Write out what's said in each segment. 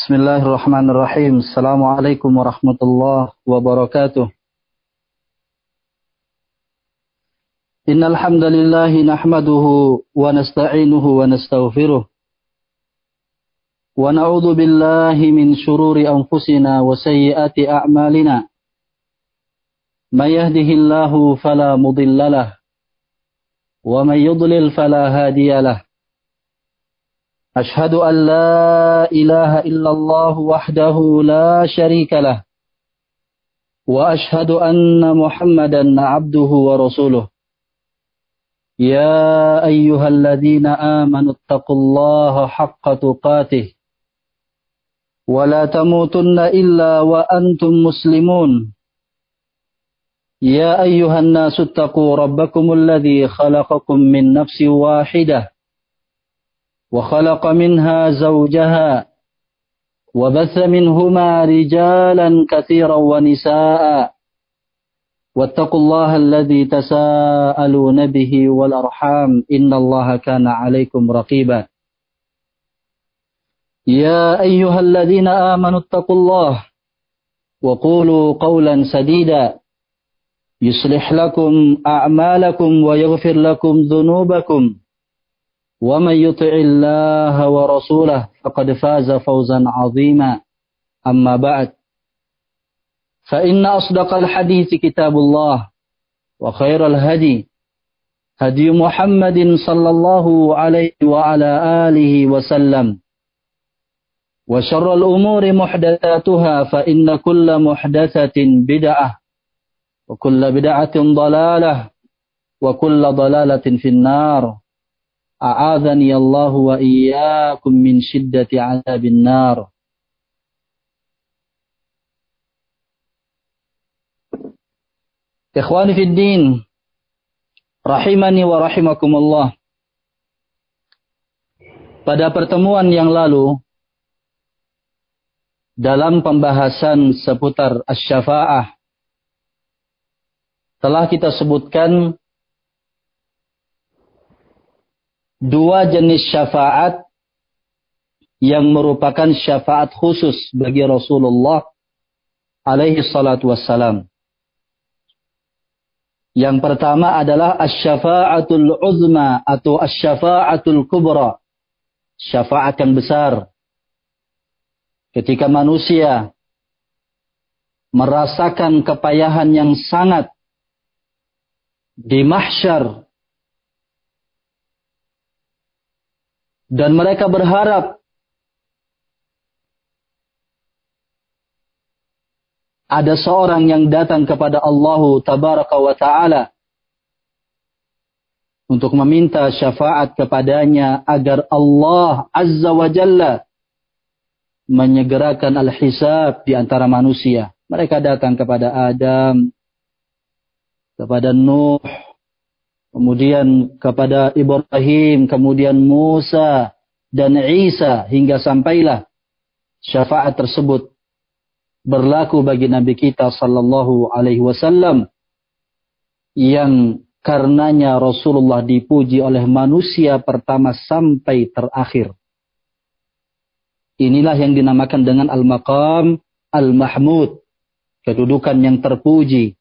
Bismillahirrahmanirrahim. Assalamualaikum warahmatullahi wabarakatuh. Innal hamdalillah nahmaduhu wa nasta'inuhu wa nastaghfiruh. Wa na'udzu billahi min shururi anfusina wa sayyiati a'malina. May yahdihillahu fala mudhillalah wa may yudlil fala hadiyalah. أشهد أن لا إله إلا الله وحده لا شريك له وأشهد أن محمدا عبده ورسوله يا أيها الذين آمنوا اتقوا الله حق تقاته ولا تموتن إلا وأنتم مسلمون يا أيها الناس اتقوا ربكم الذي خلقكم من نفس واحدة وخلق منها زوجها وبث منهما رجالا كثيرا ونساء واتقوا الله الذي تساءلون به والأرحام إن الله كان عليكم رقيبا يا أيها الذين آمنوا اتقوا الله وقولوا قولا سديدا يصلح لكم أعمالكم ويغفر لكم ذنوبكم ومن يطع الله ورسوله فقد فاز فوزا عظيما أما بعد فإن أصدق الحديث كتاب الله وخير الهدي هدي محمد صلى الله عليه وعلى آله وسلم وشر الأمور محدثاتها فإن كل محدثة بدعة وكل بدعة ضلالة وكل ضلالة في النار أعاذني الله وإياكم من شدة عذاب النار. Ikhwani fi din, rahimani wa rahimakumullah. Pada pertemuan yang lalu, dalam pembahasan seputar asy-syafa'ah, telah kita sebutkan dua jenis syafaat yang merupakan syafaat khusus bagi Rasulullah alaihi salatu wassalam. Yang pertama adalah asy-syafa'atul uzma atau asy-syafa'atul kubra. Syafaat yang besar. Ketika manusia merasakan kepayahan yang sangat di mahsyar, dan mereka berharap ada seorang yang datang kepada Allah Tabaraka wa Ta'ala untuk meminta syafaat kepadanya agar Allah Azza wa Jalla menyegerakan al-hisab di antara manusia. Mereka datang kepada Adam, kepada Nuh, kemudian kepada Ibrahim, kemudian Musa dan Isa, hingga sampailah syafaat tersebut berlaku bagi Nabi kita sallallahu alaihi wasallam, yang karenanya Rasulullah dipuji oleh manusia pertama sampai terakhir. Inilah yang dinamakan dengan al-maqam al-mahmud, kedudukan yang terpuji.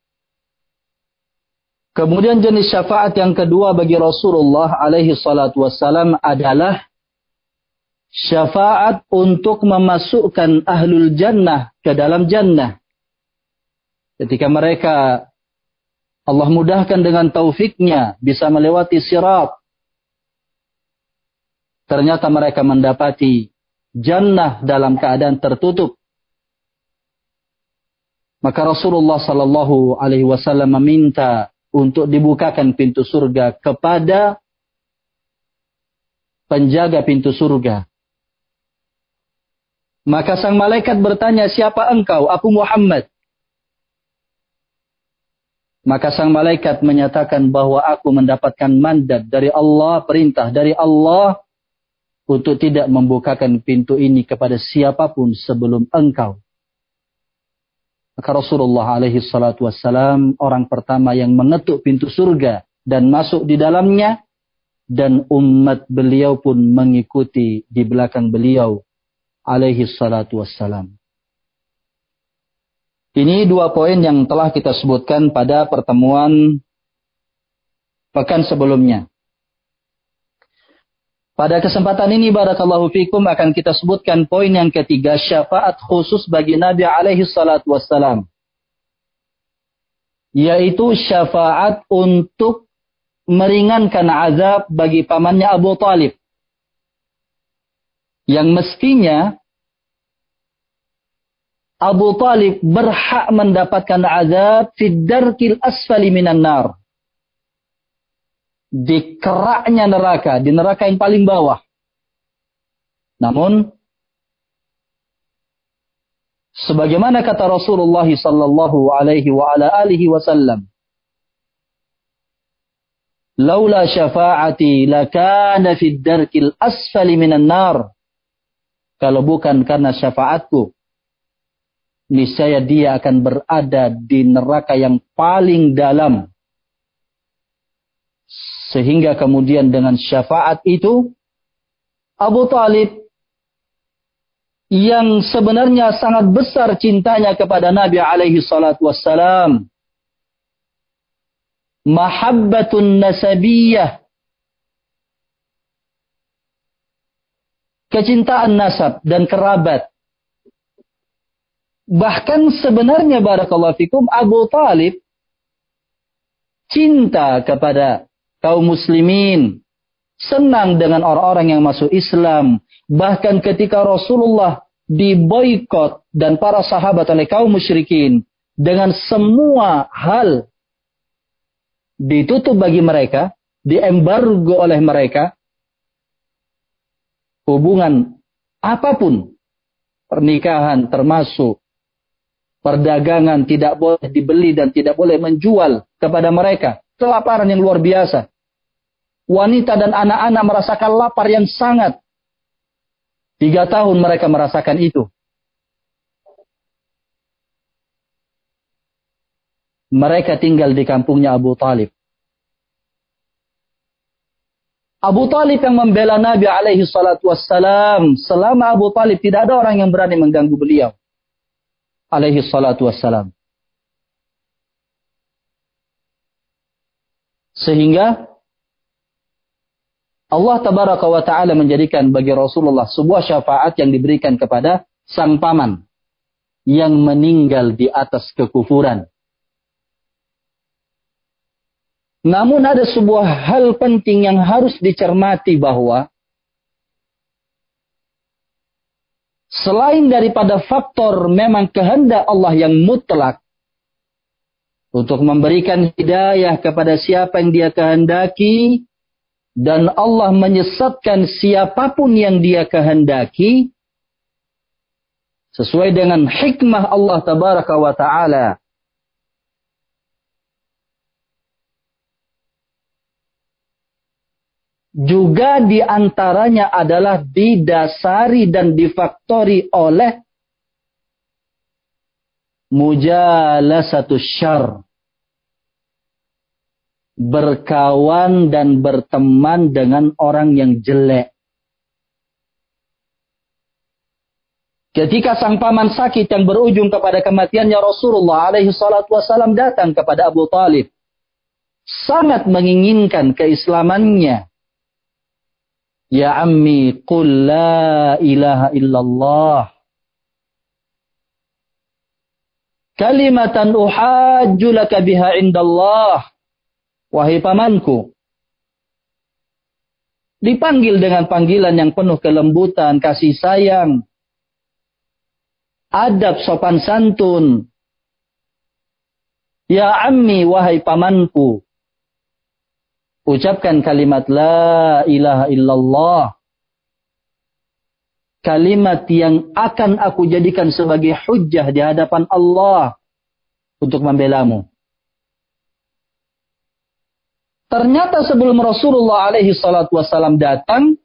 Kemudian jenis syafaat yang kedua bagi Rasulullah alaihi salatu wassalam adalah syafaat untuk memasukkan ahlul jannah ke dalam jannah. Ketika mereka Allah mudahkan dengan taufiknya bisa melewati sirat, ternyata mereka mendapati jannah dalam keadaan tertutup. Maka Rasulullah sallallahu alaihi wasallam meminta untuk dibukakan pintu surga kepada penjaga pintu surga. Maka sang malaikat bertanya, siapa engkau? Aku Muhammad. Maka sang malaikat menyatakan bahwa aku mendapatkan mandat dari Allah, perintah dari Allah untuk tidak membukakan pintu ini kepada siapapun sebelum engkau. Maka Rasulullah alaihi salatu wassalam orang pertama yang mengetuk pintu surga dan masuk di dalamnya, dan umat beliau pun mengikuti di belakang beliau alaihi salatu wassalam. Ini 2 poin yang telah kita sebutkan pada pertemuan pekan sebelumnya. Pada kesempatan ini barakallahu fikum akan kita sebutkan poin yang ketiga, syafaat khusus bagi Nabi alaihi salatu wassalam. Yaitu syafaat untuk meringankan azab bagi pamannya Abu Talib. Yang mestinya Abu Talib berhak mendapatkan azab fid darkil asfali minan nar. Di keraknya neraka, di neraka yang paling bawah. Namun sebagaimana kata Rasulullah sallallahu alaihi wa ala alihi wasallam, "Laula syafa'ati lakana fid darkil asfali minan nar." Kalau bukan karena syafaatku, niscaya dia akan berada di neraka yang paling dalam. Sehingga kemudian dengan syafaat itu, Abu Talib yang sebenarnya sangat besar cintanya kepada Nabi alaihi salatu wassalam, mahabbatun nasabiyah, kecintaan nasab dan kerabat. Bahkan sebenarnya barakallahu fikum Abu Talib cinta kepada kaum muslimin, senang dengan orang-orang yang masuk Islam. Bahkan ketika Rasulullah diboikot dan para sahabat oleh kaum musyrikin, dengan semua hal ditutup bagi mereka, diembargo oleh mereka, hubungan apapun, pernikahan termasuk perdagangan tidak boleh dibeli dan tidak boleh menjual kepada mereka. Kelaparan yang luar biasa. Wanita dan anak-anak merasakan lapar yang sangat. 3 tahun mereka merasakan itu. Mereka tinggal di kampungnya Abu Talib. Abu Talib yang membela Nabi alaihi salatu wassalam. Selama Abu Talib tidak ada orang yang berani mengganggu beliau alaihi salatu wassalam. Sehingga Allah tabaraka wa ta'ala menjadikan bagi Rasulullah sebuah syafaat yang diberikan kepada sang paman yang meninggal di atas kekufuran. Namun ada sebuah hal penting yang harus dicermati, bahwa selain daripada faktor memang kehendak Allah yang mutlak untuk memberikan hidayah kepada siapa yang dia kehendaki, dan Allah menyesatkan siapapun yang dia kehendaki, sesuai dengan hikmah Allah tabaraka wa ta'ala. Juga diantaranya adalah didasari dan difaktori oleh mujalasatus syarr, berkawan dan berteman dengan orang yang jelek. Ketika sang paman sakit yang berujung kepada kematiannya, Rasulullah alaihi salatu wasallam datang kepada Abu Talib, sangat menginginkan keislamannya. Ya ammi qul la ilaha illallah kalimatan uhajju laka biha indallah. Wahai pamanku. Dipanggil dengan panggilan yang penuh kelembutan, kasih sayang, adab, sopan santun. Ya ammi, wahai pamanku. Ucapkan kalimat la ilaha illallah. Kalimat yang akan aku jadikan sebagai hujjah di hadapan Allah untuk membelamu. Ternyata sebelum Rasulullah alaihi salatu wassalam datang,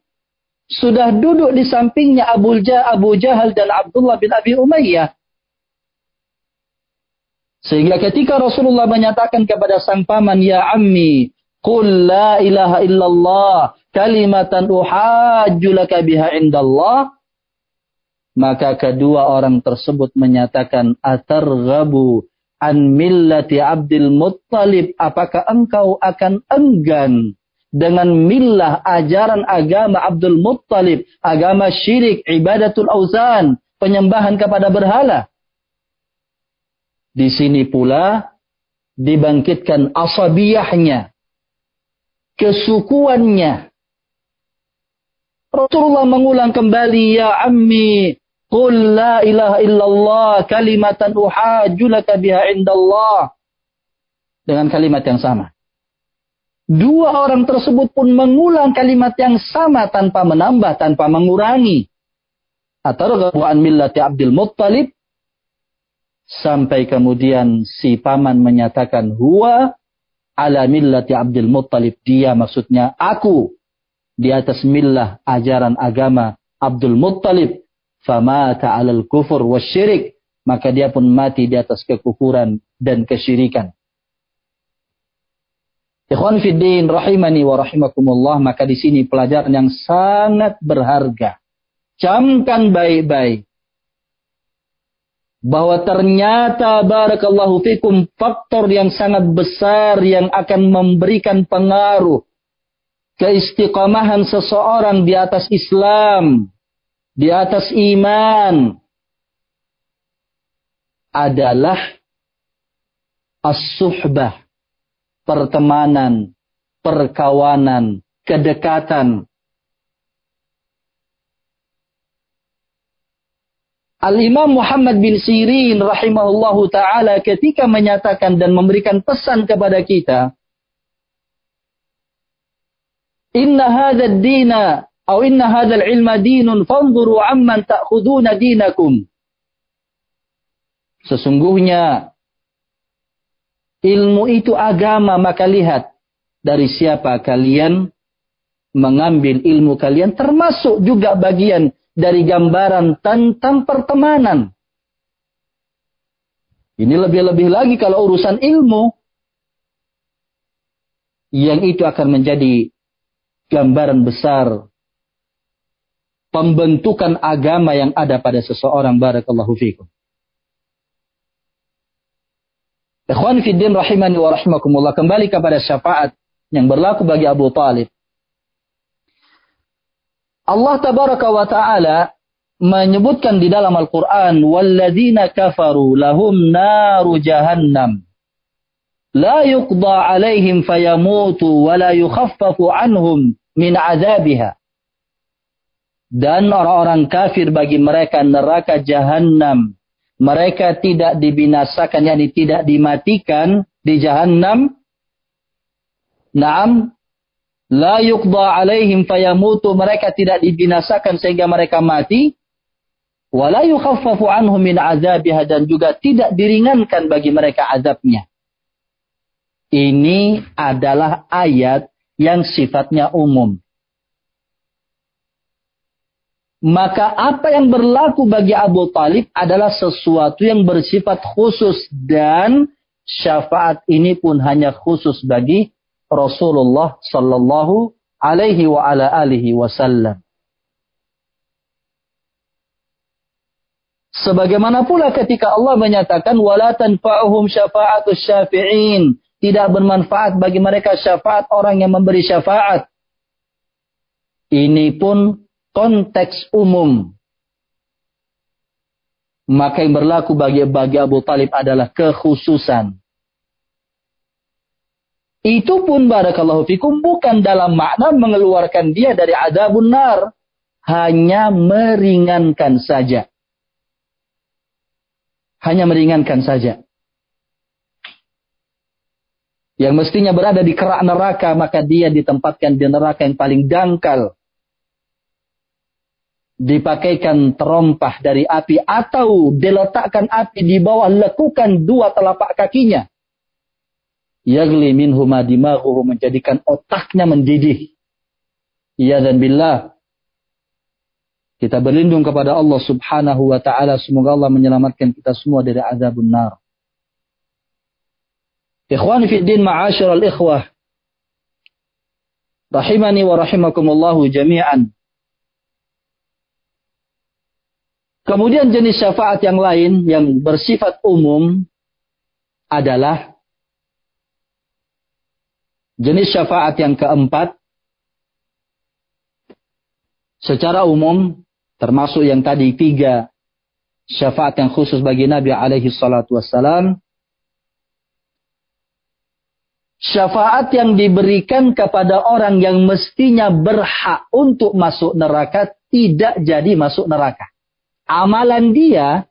sudah duduk di sampingnya Abu Jahal dan Abdullah bin Abi Umayyah. Sehingga ketika Rasulullah menyatakan kepada sang paman, ya ammi, qul la ilaha illallah, kalimatan uhajju laka biha indallah, Maka kedua orang tersebut menyatakan, atarghabu an millati Abdul Muttalib, apakah engkau akan enggan dengan millah ajaran agama Abdul Muttalib, agama syirik, ibadatul auzan, penyembahan kepada berhala. Di sini pula dibangkitkan asabiyahnya, kesukuannya. Rasulullah mengulang kembali, ya ammi, qul la ilaha illallah kalimatan uhajju laka biha indallah. Dengan kalimat yang sama. Dua orang tersebut pun mengulang kalimat yang sama tanpa menambah, tanpa mengurangi. Atarghabu an millati Abdul Muttalib. Sampai kemudian si paman menyatakan, huwa ala millati Abdul Muttalib. Dia maksudnya aku di atas millah ajaran agama Abdul Muttalib. Famata alal kufur wasyirik. Maka dia pun mati di atas kekufuran dan kesyirikan. Ikhwan fiddin rahimani wa rahimakumullah, maka di sini pelajaran yang sangat berharga. Camkan baik-baik bahwa ternyata barakallahu fikum faktor yang sangat besar yang akan memberikan pengaruh keistiqamahan seseorang di atas Islam, di atas iman adalah as-suhbah, pertemanan, perkawanan, kedekatan. Al-Imam Muhammad bin Sirin rahimahullahu ta'ala ketika menyatakan dan memberikan pesan kepada kita, Inna hadha ad-dina, atau inna hadha al-ilma dinun, fanzuru amman ta'khuduna dinakum. Sesungguhnya ilmu itu agama, maka lihat dari siapa kalian mengambil ilmu kalian, termasuk juga bagian dari gambaran tentang pertemanan. Ini lebih-lebih lagi kalau urusan ilmu, yang itu akan menjadi gambaran besar pembentukan agama yang ada pada seseorang. Barakallahu fikum. Ikhwan fiddin rahimani wa rahimakumullah, kembali kepada syafaat yang berlaku bagi Abu Talib. Allah tabaraka wa ta'ala menyebutkan di dalam Al-Quran, وَالَّذِينَ كَفَرُوا لَهُمْ نَارُ جَهَنَّمْ لَا يُقْضَى عَلَيْهِمْ فَيَمُوتُوا وَلَا يُخَفَّفُ عَنْهُمْ مِنْ عَذَابِهَا. Dan orang-orang kafir bagi mereka neraka Jahannam. Mereka tidak dibinasakan, yakni tidak dimatikan di Jahannam. Naam. La yuqda alaihim fayamutu, mereka tidak dibinasakan sehingga mereka mati. Wa la yukhaffafu anhum min azabiha, dan juga tidak diringankan bagi mereka azabnya. Ini adalah ayat yang sifatnya umum. Maka apa yang berlaku bagi Abu Talib adalah sesuatu yang bersifat khusus, dan syafaat ini pun hanya khusus bagi Rasulullah sallallahu alaihi wa ala alihi wasallam. Sebagaimana pula ketika Allah menyatakan wala tanfa'uhum syafa'atus syafi'in, tidak bermanfaat bagi mereka syafaat orang yang memberi syafaat. Ini pun konteks umum. Maka yang berlaku bagi Abu Talib adalah kekhususan. Itu pun barakallahu fikum bukan dalam makna mengeluarkan dia dari azabun nar. Hanya meringankan saja. Hanya meringankan saja. Yang mestinya berada di kerak neraka, maka dia ditempatkan di neraka yang paling dangkal. Dipakaikan terompah dari api, atau diletakkan api di bawah lekukan dua telapak kakinya. Yagli minhu ma dimaghuhu, menjadikan otaknya mendidih. Ya dan billah. Kita berlindung kepada Allah subhanahu wa ta'ala. Semoga Allah menyelamatkan kita semua dari azabun nar. Ikhwani fiddin ma'asyiral ikhwah. Rahimani wa rahimakumullahu jami'an. Kemudian jenis syafaat yang lain yang bersifat umum adalah jenis syafaat yang keempat. Secara umum, termasuk yang tadi 3 syafaat yang khusus bagi Nabi alaihi salatu wassalam. Syafaat yang diberikan kepada orang yang mestinya berhak untuk masuk neraka tidak jadi masuk neraka. Amalan dia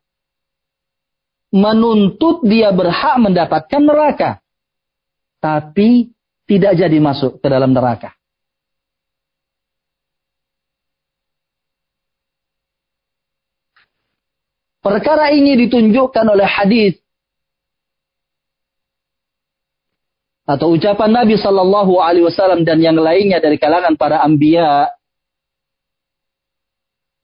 menuntut dia berhak mendapatkan neraka. Tapi tidak jadi masuk ke dalam neraka. Perkara ini ditunjukkan oleh hadis atau ucapan Nabi sallallahu alaihi wasallam dan yang lainnya dari kalangan para anbiya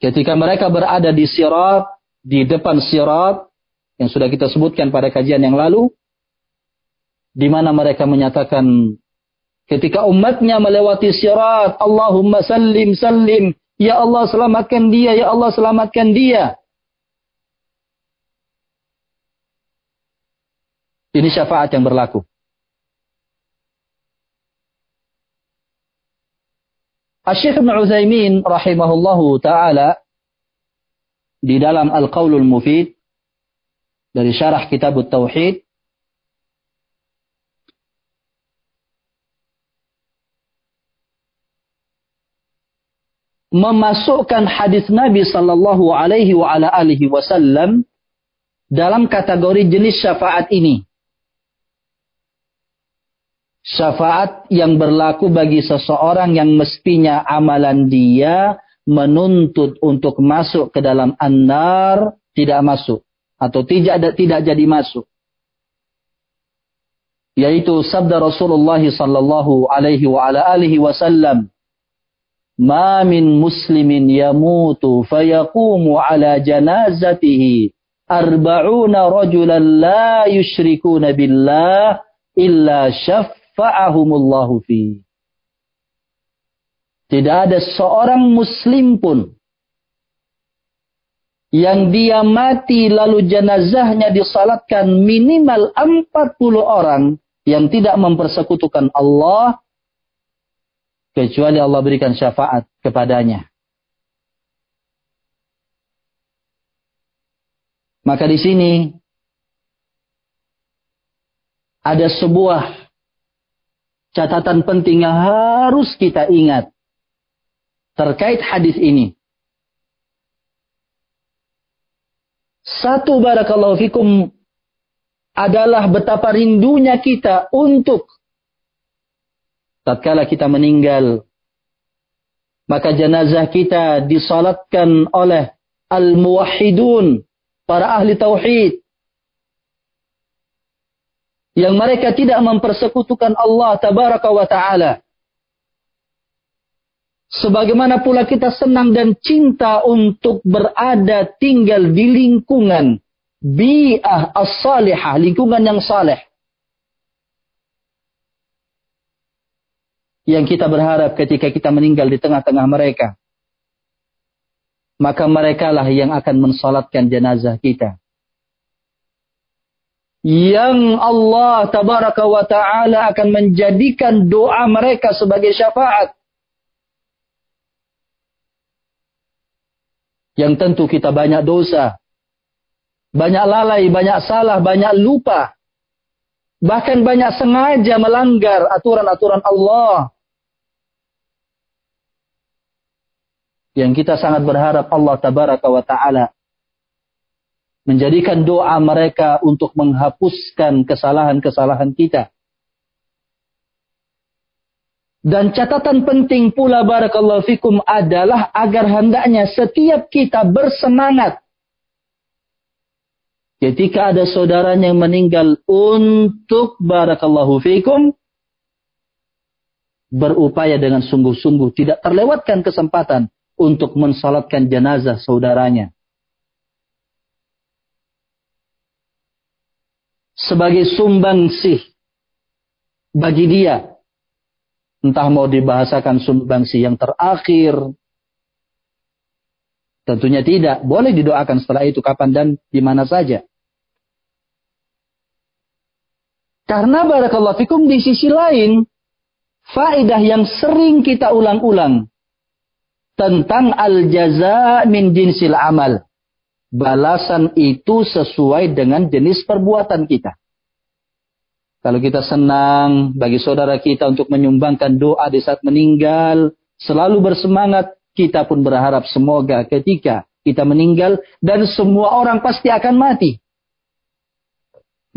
ketika mereka berada di sirat, di depan sirat yang sudah kita sebutkan pada kajian yang lalu, di mana mereka menyatakan ketika umatnya melewati sirat, Allahumma sallim sallim, ya Allah selamatkan dia, ya Allah selamatkan dia. Ini syafaat yang berlaku. Asy-Syaikh Ibnu Utsaimin rahimahullahu taala di dalam Al-Qaulul Mufid dari syarah Kitab Tauhid memasukkan hadis Nabi sallallahu alaihi wa ala alihi wasallam dalam kategori jenis syafaat ini. Syafaat yang berlaku bagi seseorang yang mestinya amalan dia menuntut untuk masuk ke dalam an-nar tidak masuk atau tidak jadi masuk. Yaitu sabda Rasulullah sallallahu alaihi wa ala alihi wasallam, "Ma min muslimin yamutu fayaqumu ala janazatihi arba'una rajulan la yusyrikuna billah illa syafa'ahumullahu fi." Tidak ada seorang muslim pun yang dia mati lalu jenazahnya disalatkan minimal 40 orang yang tidak mempersekutukan Allah kecuali Allah berikan syafaat kepadanya. Maka di sini ada sebuah catatan penting yang harus kita ingat terkait hadis ini. Satu, barakallahu fikum, adalah betapa rindunya kita untuk tatkala kita meninggal, maka jenazah kita disalatkan oleh al-muwahhidun, para ahli tauhid, yang mereka tidak mempersekutukan Allah tabaraka wa ta'ala. Sebagaimana pula kita senang dan cinta untuk berada tinggal di lingkungan bi'ah as-salihah, lingkungan yang saleh. Yang kita berharap ketika kita meninggal di tengah-tengah mereka, maka merekalah yang akan mensalatkan jenazah kita. Yang Allah tabaraka wa ta'ala akan menjadikan doa mereka sebagai syafaat. Yang tentu kita banyak dosa, banyak lalai, banyak salah, banyak lupa. Bahkan banyak sengaja melanggar aturan-aturan Allah. Yang kita sangat berharap Allah tabaraka wa ta'ala menjadikan doa mereka untuk menghapuskan kesalahan-kesalahan kita. Dan catatan penting pula barakallahu fikum adalah agar hendaknya setiap kita bersemangat ketika ada saudaranya yang meninggal untuk barakallahu fikum berupaya dengan sungguh-sungguh tidak terlewatkan kesempatan untuk mensalatkan jenazah saudaranya. Sebagai sumbangsih bagi dia. Entah mau dibahasakan sumbangsih yang terakhir, Tentunya tidak. Boleh didoakan setelah itu kapan dan di mana saja. Karena barakallahu fikum di sisi lain, faedah yang sering kita ulang-ulang tentang al-jaza min jinsil amal. Balasan itu sesuai dengan jenis perbuatan kita. Kalau kita senang bagi saudara kita untuk menyumbangkan doa di saat meninggal, selalu bersemangat, kita pun berharap semoga ketika kita meninggal dan semua orang pasti akan mati,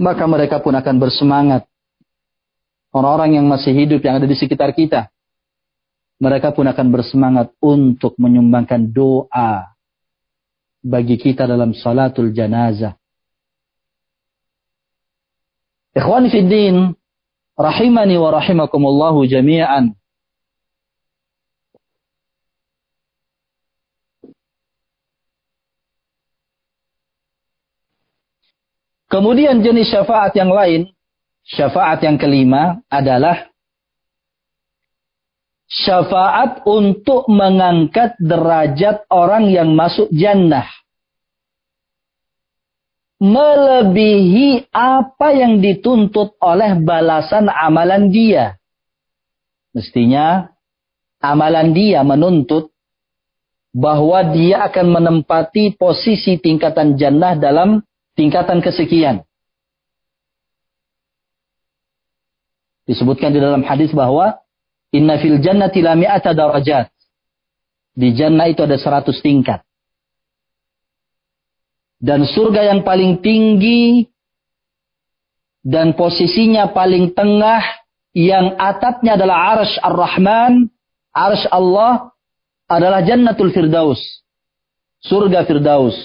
maka mereka pun akan bersemangat. Orang-orang yang masih hidup yang ada di sekitar kita, mereka pun akan bersemangat untuk menyumbangkan doa bagi kita dalam salatul janazah. Ikhwani fid din, rahimani wa rahimakumullahu jami'an. Kemudian jenis syafaat yang lain, syafaat yang kelima adalah syafaat untuk mengangkat derajat orang yang masuk jannah. Melebihi apa yang dituntut oleh balasan amalan dia. Mestinya amalan dia menuntut bahwa dia akan menempati posisi tingkatan jannah dalam tingkatan kesekian. Disebutkan di dalam hadis bahwa inna fil jannati la mi'ata darajat. Di jannah itu ada 100 tingkat. Dan surga yang paling tinggi dan posisinya paling tengah yang atapnya adalah arsy ar-Rahman, arsy Allah adalah Jannatul Firdaus. Surga Firdaus.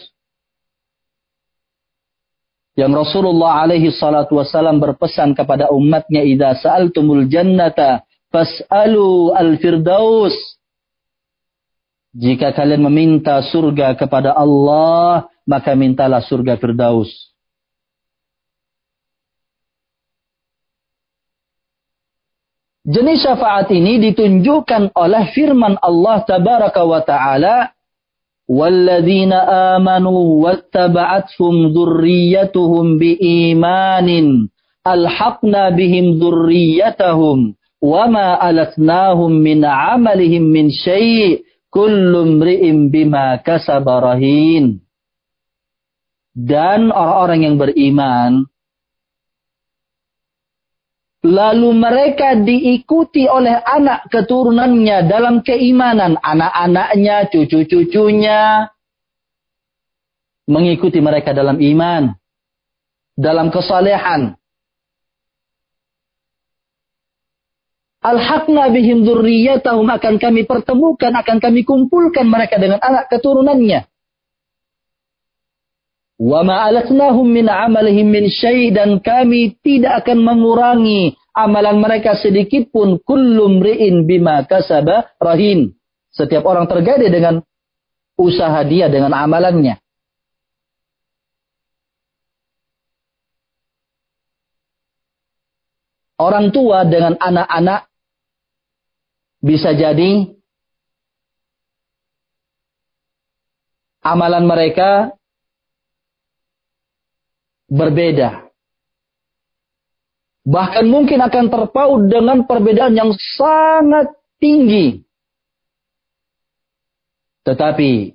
Yang Rasulullah alaihi salatu wassalam berpesan kepada umatnya, idza sa'altumul jannata fas'alu al-firdaus. Jika kalian meminta surga kepada Allah, maka mintalah surga Firdaus. Jenis syafaat ini ditunjukkan oleh firman Allah tabaraka wa ta'ala, وَالَّذِينَ آمَنُوا وَاتَّبَعَتْهُمْ ذُرِّيَّتُهُمْ بِإِيمَانٍ أَلْحَقْنَا بِهِمْ ذُرِّيَّتَهُمْ وَمَا أَلَتْنَاهُمْ مِنْ عَمَلِهِمْ مِنْ شَيْءٍ كُلُّ امْرِئٍ بِمَا كَسَبَ رَهِينٌ. Dan orang-orang yang beriman, lalu mereka diikuti oleh anak keturunannya dalam keimanan. Anak-anaknya, cucu-cucunya mengikuti mereka dalam iman, dalam kesalehan. Alhaqna bihim dzurriyyatahum, akan kami pertemukan, akan kami kumpulkan mereka dengan anak keturunannya. Wa ma alatnahum min amalihim min syai', dan kami tidak akan mengurangi amalan mereka sedikit pun. Kullu mri'in bima kasaba rahin. Setiap orang tergadai dengan usaha dia, dengan amalannya. Orang tua dengan anak-anak bisa jadi amalan mereka berbeda. Bahkan mungkin akan terpaut dengan perbedaan yang sangat tinggi. Tetapi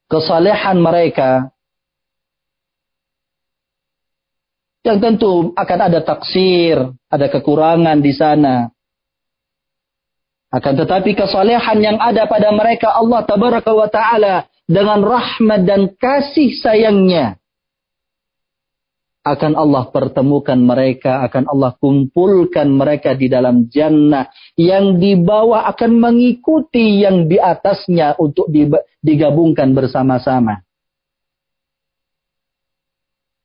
kesalehan mereka yang tentu akan ada taksir, ada kekurangan di sana. Akan tetapi kesalehan yang ada pada mereka, Allah tabaraka wa ta'ala dengan rahmat dan kasih sayangnya akan Allah pertemukan mereka, akan Allah kumpulkan mereka di dalam jannah. Yang di bawah akan mengikuti yang di atasnya untuk digabungkan bersama-sama.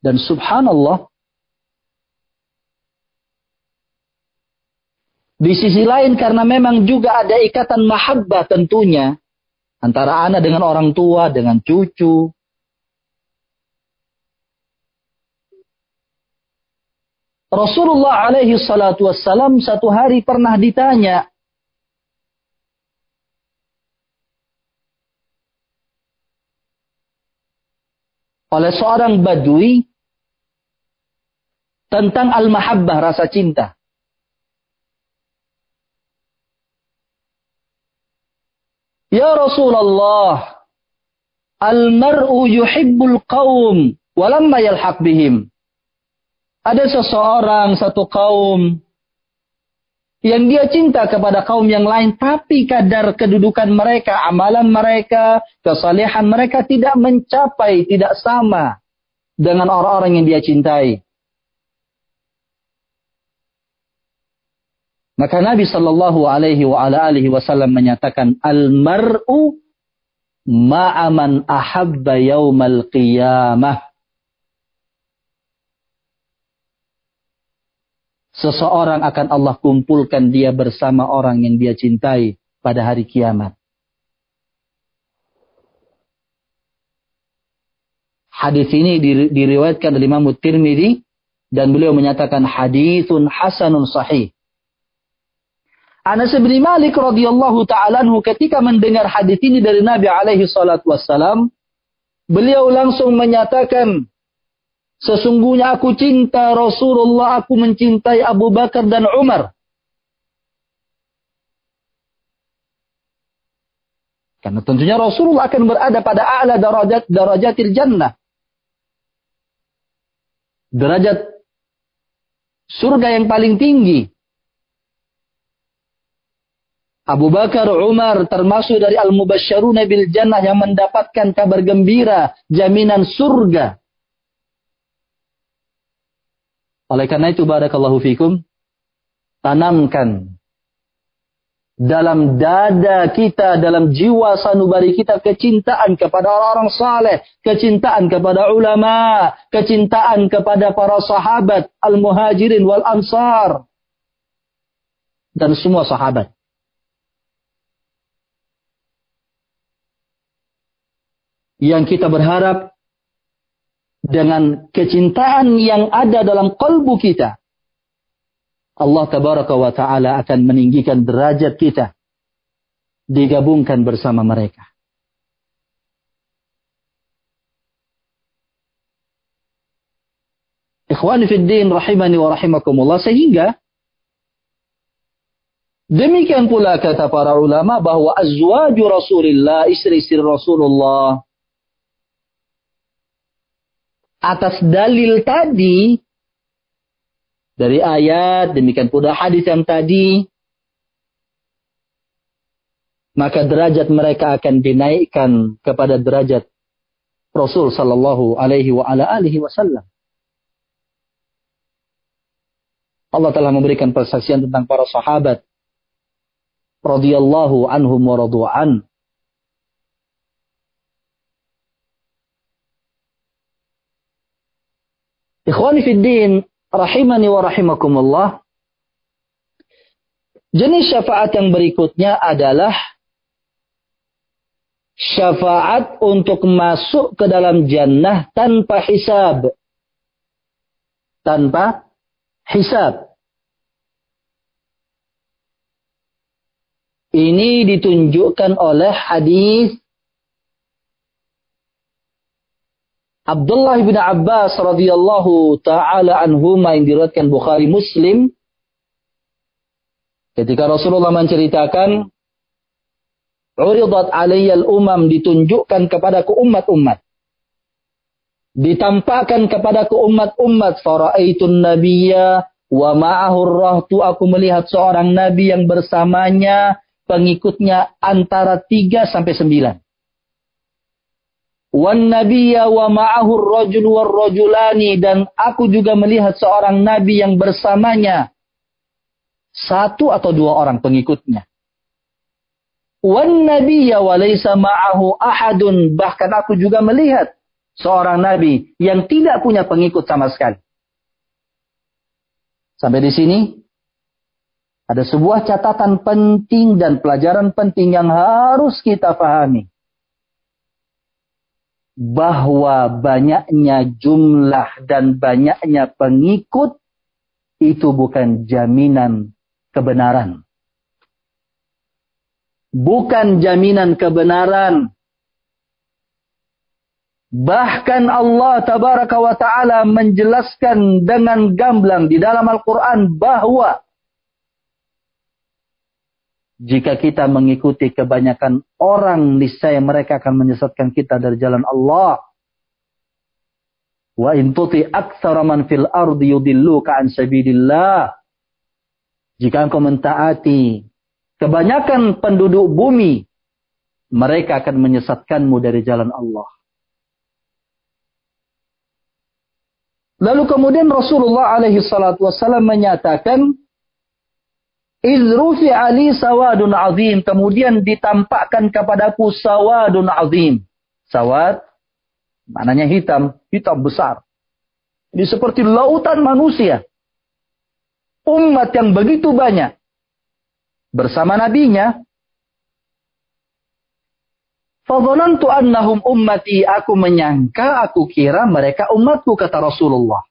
Dan subhanallah, di sisi lain karena memang juga ada ikatan mahabbah tentunya antara anak dengan orang tua, dengan cucu. Rasulullah alaihi salatu wassalam satu hari pernah ditanya, oleh seorang Badui tentang al-mahabbah, rasa cinta. Ya Rasulullah, al-mar'u yuhibbul qaum walamma yalhaq bihim. Ada seseorang, satu kaum yang dia cinta kepada kaum yang lain, tapi kadar kedudukan mereka, amalan mereka, kesalehan mereka tidak mencapai, tidak sama dengan orang-orang yang dia cintai. Maka Nabi sallallahu alaihi wasallam menyatakan, al-mar'u ma'a man ahabba yaumal qiyamah. Seseorang akan Allah kumpulkan dia bersama orang yang dia cintai pada hari kiamat. Hadis ini diriwayatkan oleh Imam Tirmidzi dan beliau menyatakan haditsun hasanun sahih. Anas bin Malik radhiyallahu ta'ala anhu ketika mendengar hadis ini dari Nabi alaihi salatu wassalam, beliau langsung menyatakan, sesungguhnya aku cinta Rasulullah, aku mencintai Abu Bakar dan Umar. Karena tentunya Rasulullah akan berada pada a'la darajatil jannah. Derajat surga yang paling tinggi. Abu Bakar, Umar termasuk dari al-mubasysyaruna bil jannah yang mendapatkan kabar gembira, jaminan surga. Oleh karena itu, barakallahu fikum, tanamkan dalam dada kita, dalam jiwa sanubari kita, kecintaan kepada orang-orang saleh, kecintaan kepada ulama, kecintaan kepada para sahabat, al-muhajirin wal ansar, dan semua sahabat. Yang kita berharap dengan kecintaan yang ada dalam kalbu kita, Allah tabaraka wa ta'ala akan meninggikan derajat kita, digabungkan bersama mereka. Ikhwani fid din rahimani wa rahimakumullah, sehingga demikian pula kata para ulama bahwa azwaju Rasulillah, istri-istri Rasulullah, atas dalil tadi dari ayat, demikian pula hadis yang tadi, maka derajat mereka akan dinaikkan kepada derajat Rasul sallallahu alaihi wasallam. Allah telah memberikan persaksian tentang para sahabat radhiyallahu anhum wa radu'an. Ikhwani fid din rahimani wa rahimakumullah. Jenis syafaat yang berikutnya adalah syafaat untuk masuk ke dalam jannah tanpa hisab. Tanpa hisab. Ini ditunjukkan oleh hadis Abdullah bin Abbas radhiyallahu ta'ala anhuma yang diriwayatkan Bukhari Muslim. Ketika Rasulullah menceritakan, uridat alayyal umam, ditunjukkan kepadaku umat-umat. Ditampakkan kepadaku umat-umat. Fara'aitun nabiyya wa ma'ahur rahtu, aku melihat seorang nabi yang bersamanya pengikutnya antara 3 sampai 9. Wan nabiyya wa ma'ahur rajul war rajulani, dan aku juga melihat seorang nabi yang bersamanya 1 atau 2 orang pengikutnya. Wan nabiyya wa laysa ma'ahu ahadun, bahkan aku juga melihat seorang nabi yang tidak punya pengikut sama sekali. Sampai di sini ada sebuah catatan penting dan pelajaran penting yang harus kita pahami. Bahwa banyaknya jumlah dan banyaknya pengikut itu bukan jaminan kebenaran. Bukan jaminan kebenaran. Bahkan Allah tabaraka wa ta'ala menjelaskan dengan gamblang di dalam Al-Quran bahwa jika kita mengikuti kebanyakan orang, niscaya mereka akan menyesatkan kita dari jalan Allah. Wa in tuti aktsara man fil ardi yudilluka an sabilillah. Jika engkau mentaati kebanyakan penduduk bumi, mereka akan menyesatkanmu dari jalan Allah. Lalu kemudian Rasulullah alaihi salatu wasallam menyatakan, Izrufi ali sawadun azim. Kemudian ditampakkan kepadaku sawadun azim. Sawad maknanya hitam. Hitam besar. Ini seperti lautan manusia. Umat yang begitu banyak. Bersama nabinya. Fadhanantu annahum ummati. Aku menyangka, aku kira mereka umatku, kata Rasulullah.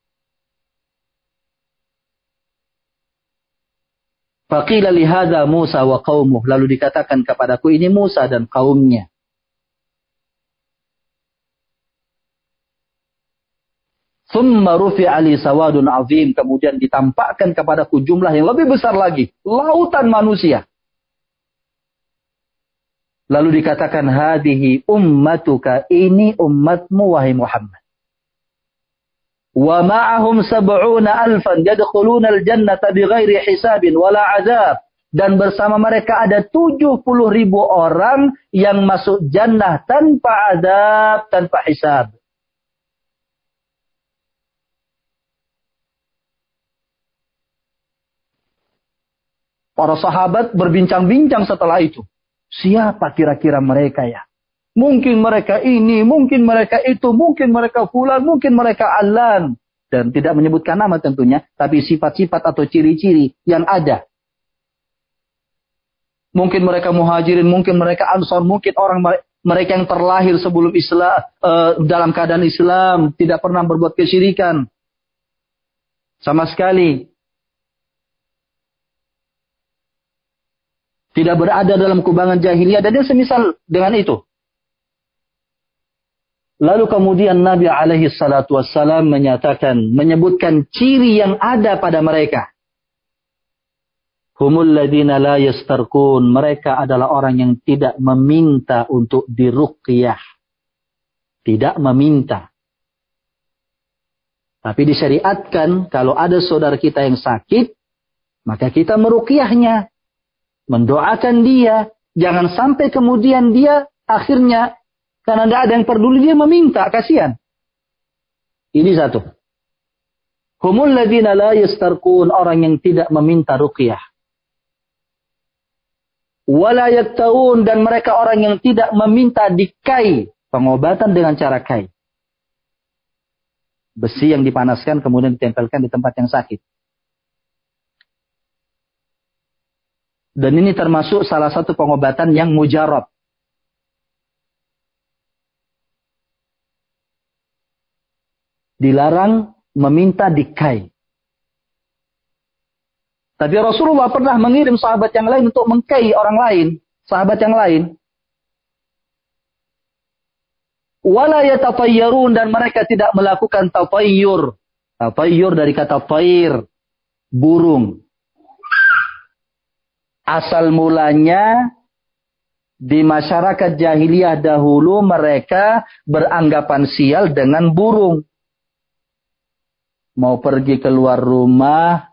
Faqila lihada Musa wa qaumuh. Lalu dikatakan kepadaku, ini Musa dan kaumnya. Thumma rufi'a li sawadun azim. Kemudian ditampakkan kepadaku jumlah yang lebih besar lagi. Lautan manusia. Lalu dikatakan, hadihi ummatuka. Ini umatmu wahai Muhammad. Wa ma'ahum sab'una alfan yadkhuluna al-jannata bighairi hisabin wala azab. Dan bersama mereka ada 70.000 orang yang masuk jannah tanpa azab, tanpa hisab. Para sahabat berbincang-bincang setelah itu. Siapa kira-kira mereka ya? Mungkin mereka ini, mungkin mereka itu, mungkin mereka fulan, mungkin mereka alan. Dan tidak menyebutkan nama tentunya, tapi sifat-sifat atau ciri-ciri yang ada. Mungkin mereka muhajirin, mungkin mereka ansor, mungkin orang mereka yang terlahir sebelum Islam, dalam keadaan Islam, tidak pernah berbuat kesyirikan. Sama sekali. Tidak berada dalam kubangan jahiliyah dan dia semisal dengan itu. Lalu kemudian Nabi alaihi salatu wassalam menyebutkan ciri yang ada pada mereka. Humul ladina la yastarqun. Mereka adalah orang yang tidak meminta untuk diruqyah. Tidak meminta. Tapi disyariatkan kalau ada saudara kita yang sakit, maka kita meruqyahnya. Mendoakan dia. Jangan sampai kemudian dia akhirnya karena tidak ada yang peduli dia meminta. Kasihan. Ini satu. Humul ladina la yastarqun. Orang yang tidak meminta ruqyah. Wala yaktawun. Dan mereka orang yang tidak meminta dikai. Pengobatan dengan cara kai. Besi yang dipanaskan kemudian ditempelkan di tempat yang sakit. Dan ini termasuk salah satu pengobatan yang mujarab. Dilarang meminta dikai. Tapi Rasulullah pernah mengirim sahabat yang lain untuk mengkai orang lain. Sahabat yang lain. Wala yatatayyarun. Dan mereka tidak melakukan tatayyur. Tatayyur dari kata tair. Burung. Asal mulanya di masyarakat jahiliyah dahulu mereka beranggapan sial dengan burung. Mau pergi keluar rumah,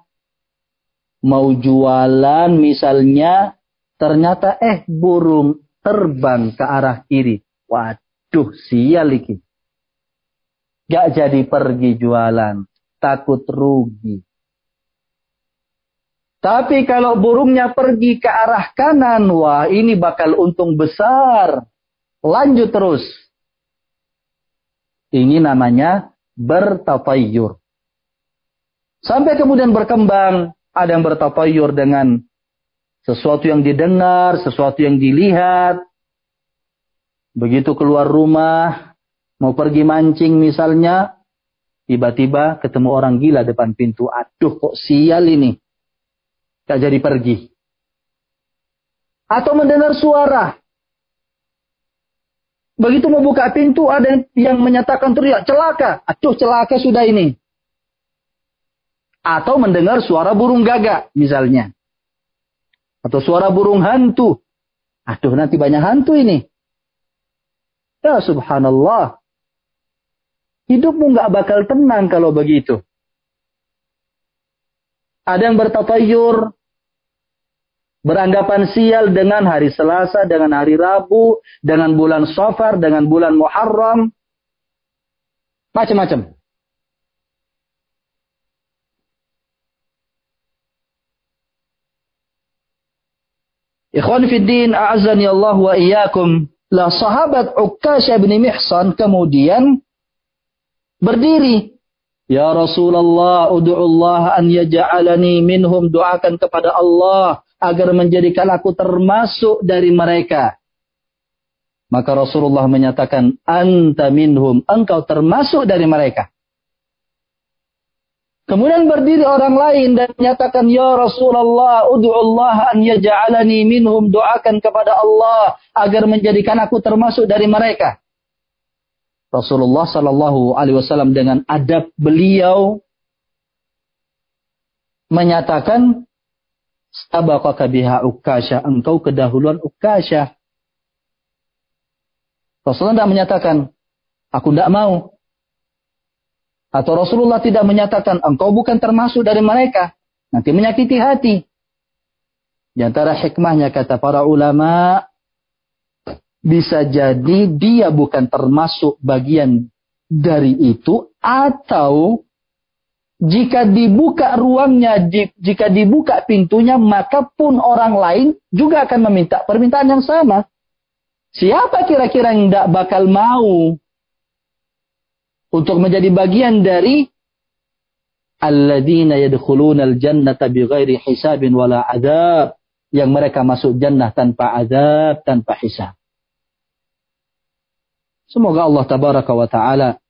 mau jualan misalnya, ternyata burung terbang ke arah kiri. Waduh, sial iki. Gak jadi pergi jualan, takut rugi. Tapi kalau burungnya pergi ke arah kanan, wah ini bakal untung besar. Lanjut terus. Ini namanya bertatayyur. Sampai kemudian berkembang, ada yang bertatayyur dengan sesuatu yang didengar, sesuatu yang dilihat. Begitu keluar rumah, mau pergi mancing misalnya, tiba-tiba ketemu orang gila depan pintu. Aduh kok sial ini. Tak jadi pergi. Atau mendengar suara. Begitu mau buka pintu, ada yang menyatakan teriak, celaka. Aduh, celaka sudah ini. Atau mendengar suara burung gagak, misalnya. Atau suara burung hantu. Aduh, nanti banyak hantu ini. Ya subhanallah. Hidupmu nggak bakal tenang kalau begitu. Ada yang bertatayur, beranggapan sial dengan hari Selasa, dengan hari Rabu, dengan bulan Safar, dengan bulan Muharram. Macam-macam. Ikhwan fiddin, a'azzani Allah wa iyyakum. Lah sahabat Ukkashah bin Mihsan kemudian berdiri. Ya Rasulullah, ud'ullah an yaj'alani minhum, doakan kepada Allah agar menjadikan aku termasuk dari mereka. Maka Rasulullah menyatakan, anta minhum, engkau termasuk dari mereka. Kemudian berdiri orang lain dan menyatakan, ya Rasulullah, ud'ullah an yaj'alani minhum, doakan kepada Allah agar menjadikan aku termasuk dari mereka. Rasulullah sallallahu alaihi wasallam dengan adab beliau menyatakan, sabaqaka biha Ukkashah, engkau kedahuluan Ukkashah. Rasulullah tidak menyatakan, aku tidak mau. Atau Rasulullah tidak menyatakan, engkau bukan termasuk dari mereka. Nanti menyakiti hati. Di antara hikmahnya kata para ulama, bisa jadi dia bukan termasuk bagian dari itu, atau jika dibuka ruangnya, jika dibuka pintunya, maka pun orang lain juga akan meminta permintaan yang sama. Siapa kira-kira yang tidak bakal mau untuk menjadi bagian dari alladzina yadkhuluna al-jannata bighairi hisabin wala adab, yang mereka masuk jannah tanpa adab, tanpa hisab. Semoga Allah tabaraka wa ta'ala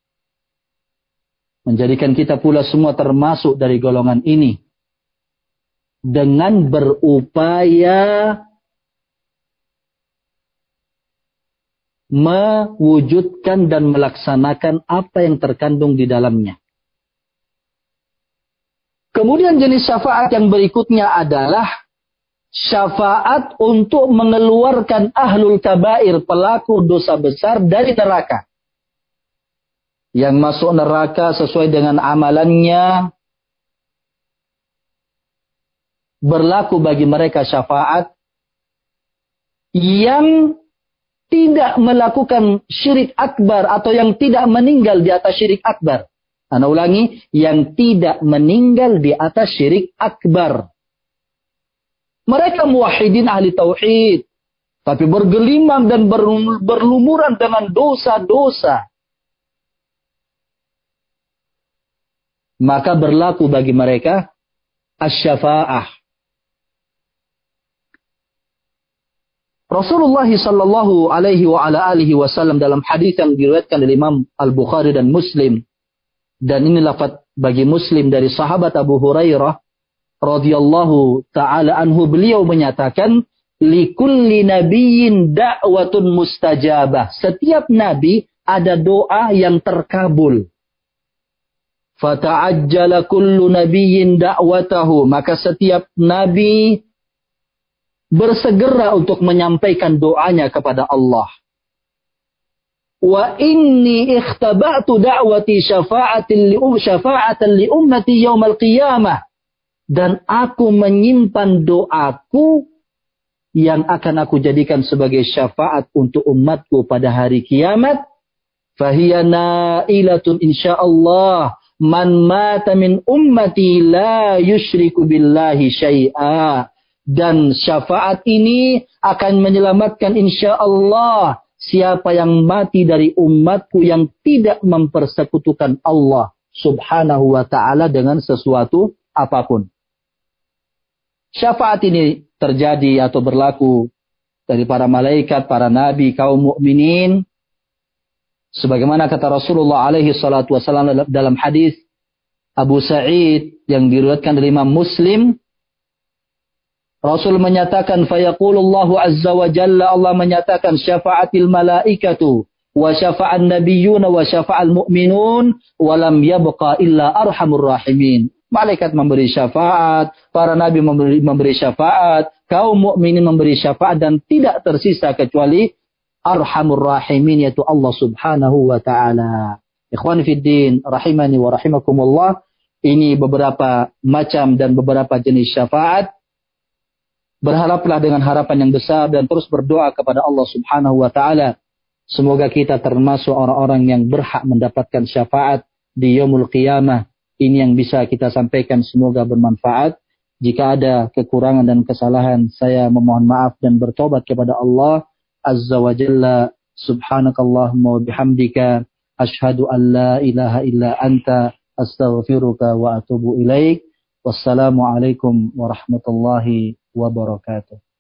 menjadikan kita pula semua termasuk dari golongan ini. Dengan berupaya mewujudkan dan melaksanakan apa yang terkandung di dalamnya. Kemudian jenis syafaat yang berikutnya adalah syafaat untuk mengeluarkan ahlul kabair, pelaku dosa besar, dari neraka. Yang masuk neraka sesuai dengan amalannya, berlaku bagi mereka syafaat. Yang tidak melakukan syirik akbar atau yang tidak meninggal di atas syirik akbar. Ana ulangi, yang tidak meninggal di atas syirik akbar. Mereka muwahhidin ahli tauhid, tapi bergelimang dan berlumuran dengan dosa-dosa. Maka berlaku bagi mereka asy-syafa'ah. Rasulullah sallallahu alaihi wa ala alihi wasallam dalam hadis yang diriwayatkan oleh Imam Al-Bukhari dan Muslim, dan ini lafaz bagi Muslim dari sahabat Abu Hurairah radhiyallahu ta'ala anhu, beliau menyatakan, likulli nabiyyin da'watun mustajabah. Setiap nabi ada doa yang terkabul. Fata'ajjala kullu nabiyyin da'watahu. Maka setiap nabi bersegera untuk menyampaikan doanya kepada Allah. Wa inni ikhtaba'tu da'wati syafa'atan li ummati yaumal qiyamah. Dan aku menyimpan doaku yang akan aku jadikan sebagai syafaat untuk umatku pada hari kiamat. Fahiya na'ilatun insyaallah man mata min ummati la yusyriku billahi syai'a. Dan syafaat ini akan menyelamatkan insyaallah siapa yang mati dari umatku yang tidak mempersekutukan Allah subhanahu wa ta'ala dengan sesuatu apapun. Syafaat ini terjadi atau berlaku dari para malaikat, para nabi, kaum mukminin. Sebagaimana kata Rasulullah alaihi salatu wasallam dalam hadis Abu Sa'id yang diriwayatkan dari Imam Muslim, Rasul menyatakan, fayaqulullahu azza wa jalla, Allah menyatakan, syafa'atil malaikatu wa syafa'an nabiyyuna wa syafa'al mu'minun wa lam yabqa illa arhamur rahimin. Malaikat memberi syafaat, para nabi memberi syafaat, kaum mukminin memberi syafaat, dan tidak tersisa kecuali arhamur rahimin, yaitu Allah Subhanahu wa taala. Ikhwan fiddin rahimani wa rahimakumullah, ini beberapa macam dan beberapa jenis syafaat. Berharaplah dengan harapan yang besar dan terus berdoa kepada Allah Subhanahu wa taala. Semoga kita termasuk orang-orang yang berhak mendapatkan syafaat di yaumul qiyamah. Ini yang bisa kita sampaikan, semoga bermanfaat. Jika ada kekurangan dan kesalahan, saya memohon maaf dan bertobat kepada Allah Azza wa Jalla. Subhanakallahumma wa bihamdika asyhadu an la ilaha illa anta astaghfiruka wa atubu ilaik. Wassalamualaikum warahmatullahi wabarakatuh.